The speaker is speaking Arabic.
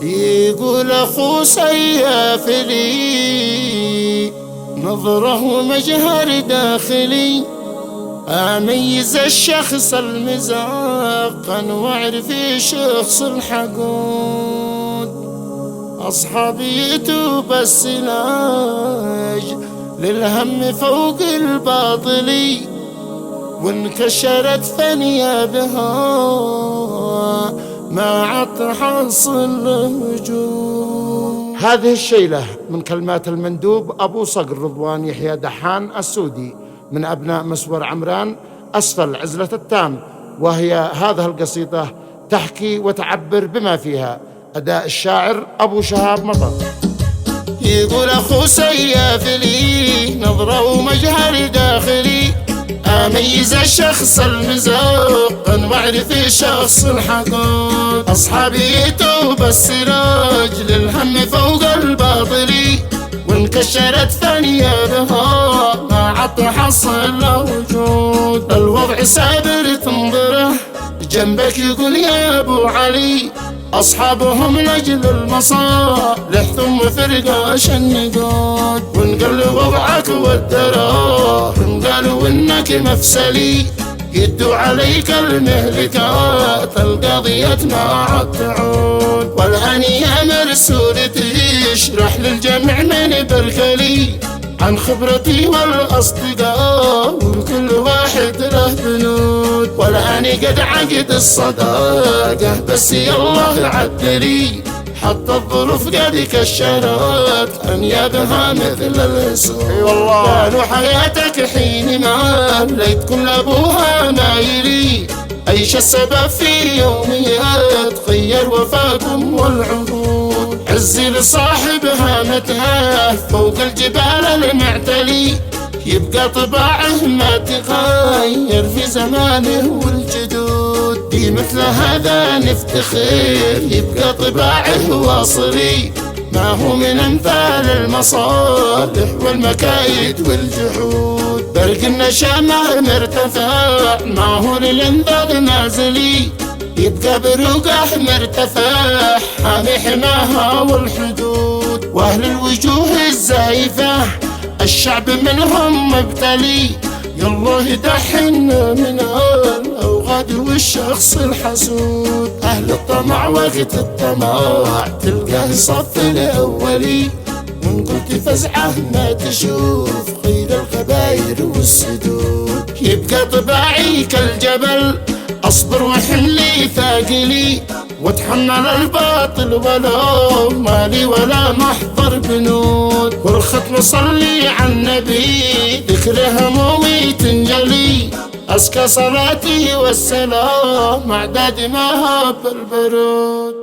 يقول أخو سياف لي نظره ومجهر داخلي، أميز الشخص المزاقن وأعرف شخص الحقود. أصحابي يتوب السلاج للهم فوق الباطل، وانكشرت ثانية بها ما عاد حصل وجود. هذه الشيلة من كلمات المندوب أبو صقر رضوان يحيى دحان السودي من أبناء مسور عمران أسفل عزلة التام، وهي هذه القصيدة تحكي وتعبر بما فيها أداء الشاعر أبو شهاب مطر. يقول أخو سياف لي نظرة ومجهر داخلي، أميز الشخص المزاق وأعرف شخص الحقود. أصحابي يتوب السراج للهم فوق الباطل، وانكشرت ثانية بها ما عاد حصل له وجود. الوضع سابر تنظره جنبك يقول يا أبو علي، أصحابهم لأجل المصالح ثم فرقاش النقود. ونقل وضعك والدراهم قالوا إنك مفسلي، يدوا عليك المهلكات القضية ما عاد تعود. والآن يا مرسول تشرح للجميع من بركلي عن خبرتي والأصدقاء، وكل واحد له بنود. والآن قد عقد الصداقة بس يالله عدلي، حتى الظروف قد كشرت أنيابها مثل الأسود. قالوا حياتك حين ما ليت كل أبوها مايلي، أيش السبب في يوميات غير وفاكم والعهود. عزي لصاحبها متاه فوق الجبال المعتلي، يبقى طباعه ما تغير في زمانه والجدود. دي مثل هذا نفتخر يبقى طباعه واصلي، ما هو من أمثال المصالح والمكايد والجحود. برق النشامة مرتفع ما هو للانذار نازلي، يبقى بروقه مرتفع حامي حماها والحدود. واهل الوجوه الزايفة الشعب منهم مبتلي، يالله دحنا من الأوغاد والشخص الحسود. أهل الطمع وقت الطمع تلقاه صف الأولي، وإن قلت فزعه ما تشوف غير الخباير والسدود. يبقى طباعي كالجبل أصبر وحملي ثاقلي، واتحمل الباطل ولا مالي ولا محضر بنود. والختم صلي على النبي ذكر همومي تنجلي، أزكى صلاتي والسلام أعداد ما هاب البرود.